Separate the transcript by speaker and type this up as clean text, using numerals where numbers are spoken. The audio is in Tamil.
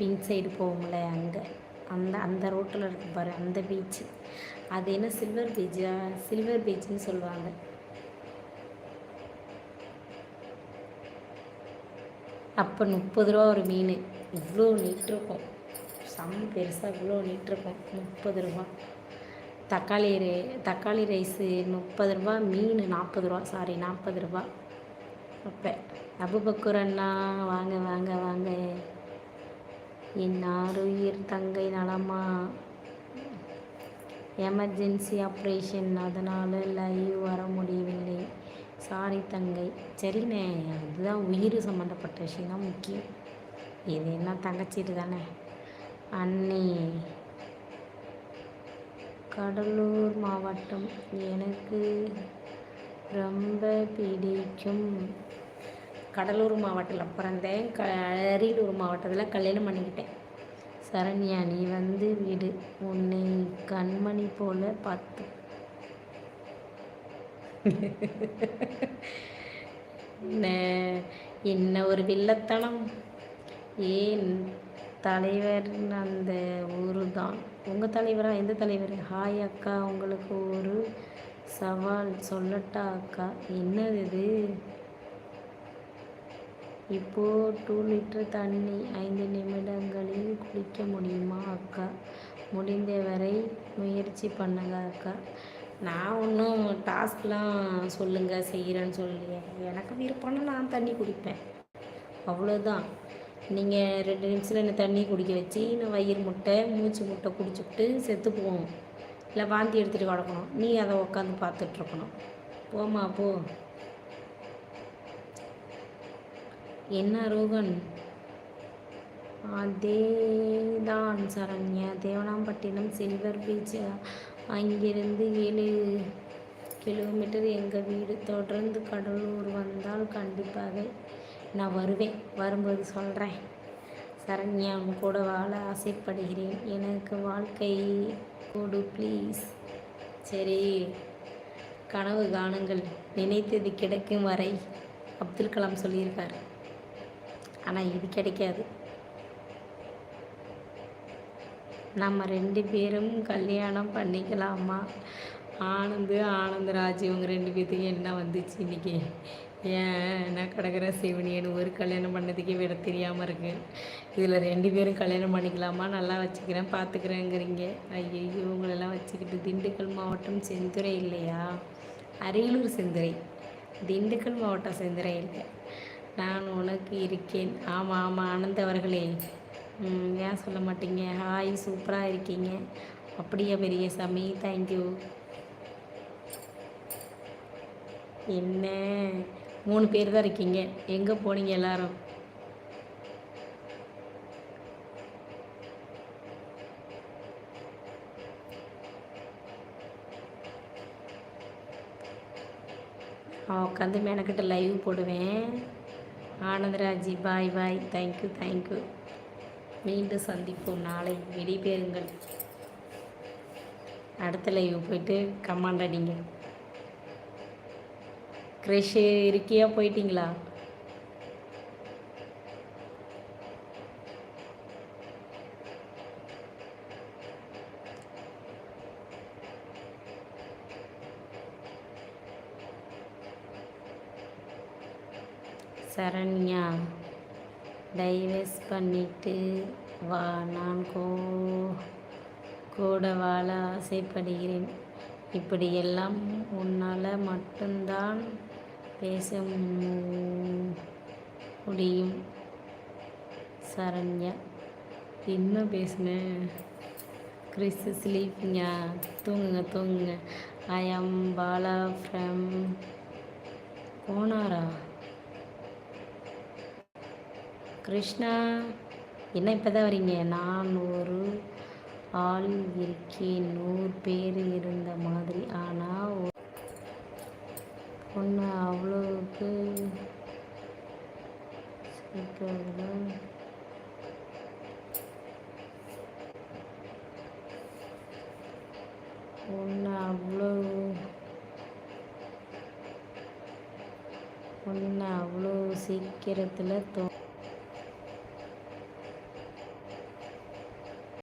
Speaker 1: பிங்க் சைடு போகும்ல அங்கே அந்த அந்த ரோட்டில் இருக்கு பாரு அந்த பீச்சு. அது என்ன சில்வர் பீச்சா? சில்வர் பீச்சுன்னு சொல்லுவாங்க. அப்போ 30 ரூபா ஒரு மீன். இவ்வளோ நீட் இருக்கும், பெருசாக இவ்வளோ நீட் இருக்கும். 30 ரூபா. தக்காளி ரைஸு 30 ரூபா, மீன் 40 ரூபா. சாரி 40 ரூபா. அப்போ அபுபக்கர் அண்ணா வாங்க வாங்க வாங்க. என் ஆருயிர் தங்கை நலமா? எமர்ஜென்சி ஆப்ரேஷன், அதனால் லைவ் வர முடியவில்லை. சாரி தங்கை. சரிண்ணே, அதுதான் உயிர் சம்மந்தப்பட்ட விஷயம் தான் முக்கியம். இது என்ன தங்கச்சிட்டு தானே. அண்ணி கடலூர் மாவட்டம் எனக்கு ரொம்ப பிடிக்கும். கடலூர் மாவட்டத்தில் பிறந்தேன். அரியலூர் மாவட்டத்தில் கல்யாணம் பண்ணிக்கிட்டேன். சரண்யா, நீ வந்து விடு, உன்னை கண்மணி போல பார்த்து. என்ன ஒரு வில்லத்தனம். ஏன் தலைவர் அந்த ஊரு தான். உங்கள் தலைவரா? எந்த தலைவர்? ஹாய் அக்கா, உங்களுக்கு ஒரு சவால் சொல்லட்டா அக்கா? என்னது இது? இப்போது 2 லிட்டர் தண்ணி 5 நிமிடங்களில் குடிக்க முடியுமா அக்கா? முடிந்தவரை முயற்சி பண்ணுங்க அக்கா. நான் ஒன்றும் டாஸ்க்லாம் சொல்லுங்கள் செய்கிறேன்னு சொல்லலையே. எனக்கு விருப்பம்னா நான் தண்ணி குடிப்பேன், அவ்வளோதான். நீங்கள் 2 நிமிஷத்தில் என்ன தண்ணி குடிக்க வச்சு நான் வயிறு முட்டை மூச்சு முட்டை குடிச்சுட்டு செத்து போகணும், இல்லை வாந்தி எடுத்துகிட்டு கிடக்கணும். நீ அதை உட்காந்து பார்த்துட்ருக்கணும். போமா போ. என்ன ரோகன்? அதேதான் சரண்யா, தேவனாம்பட்டினம் சில்வர் பீச். அங்கிருந்து 7 கிலோமீட்டர் எங்கள் வீடு. தொடர்ந்து கடலூர் வந்தால் கண்டிப்பாக நான் வருவேன். வரும்போது சொல்கிறேன். சரண்யா, உன் கூட வாழ ஆசைப்படுகிறேன். எனக்கு வாழ்க்கை கொடு ப்ளீஸ். சரி, கனவு காணுங்கள், நினைத்தது கிடைக்கும் வரை. அப்துல் கலாம் சொல்லியிருக்கார். ஆனால் இது கிடைக்காது. நம்ம 2 பேரும் கல்யாணம் பண்ணிக்கலாமா? ஆனந்தராஜ், இவங்க 2 பேர்த்துக்கு என்ன வந்துச்சு இன்றைக்கி? ஏன் நான் கிடக்கிற சிவனியன் ஒரு கல்யாணம் பண்ணதுக்கே விட தெரியாமல் இருக்கு. இதில் 2 பேரும் கல்யாணம் பண்ணிக்கலாமா? நல்லா வச்சுக்கிறேன் பார்த்துக்கிறேங்கிறீங்க. ஐயோ, இவங்களெல்லாம் வச்சுக்கிட்டு. திண்டுக்கல் மாவட்டம் செந்துறை இல்லையா? அரியலூர் செந்துறை. திண்டுக்கல் மாவட்டம் செந்துறை இல்லை. நான் உனக்கு இருக்கேன். ஆமாம் ஆனந்த் அவர்களே. ஏன் சொல்ல மாட்டீங்க? ஹாய், சூப்பராக இருக்கீங்க. அப்படியா பெரிய சாமி, தேங்க்யூ. என்ன 3 பேர் தான் இருக்கீங்க, எங்கே போனீங்க எல்லாரும்? உட்காந்து மேனக்கிட்ட லைவ் போடுவேன். ஆனந்தராஜி, பாய் பாய். தேங்க்யூ. மீண்டும் சந்திப்போம் நாளை. விடைபெறுங்கள். அடுத்த லைவ் போயிட்டு கமாண்ட் அடிங்க. கிரஷ் இருக்கியா? போயிட்டீங்களா? சரண்யா, டைவர்ஸ் பண்ணிட்டு வா, நான் கூட வாழ ஆசைப்படுகிறேன். இப்படியெல்லாம் உன்னால் மட்டும்தான் பேச முடியும். சரண்யா, என்ன பேசுனேன்? கிறிஸ் ஸ்லீப்பிங்கா? தூங்குங்க. ஐ ஆம் பாலா ஃப்ரம் கோனாரா. கிருஷ்ணா, என்ன இப்போ தான் வரீங்க? நான் ஒரு ஆள் இருக்கேன், 100 பேர் இருந்த மாதிரி. ஆனால் பொண்ணு அவ்வளோக்கு ஒன்று அவ்வளோ சீக்கிரத்தில்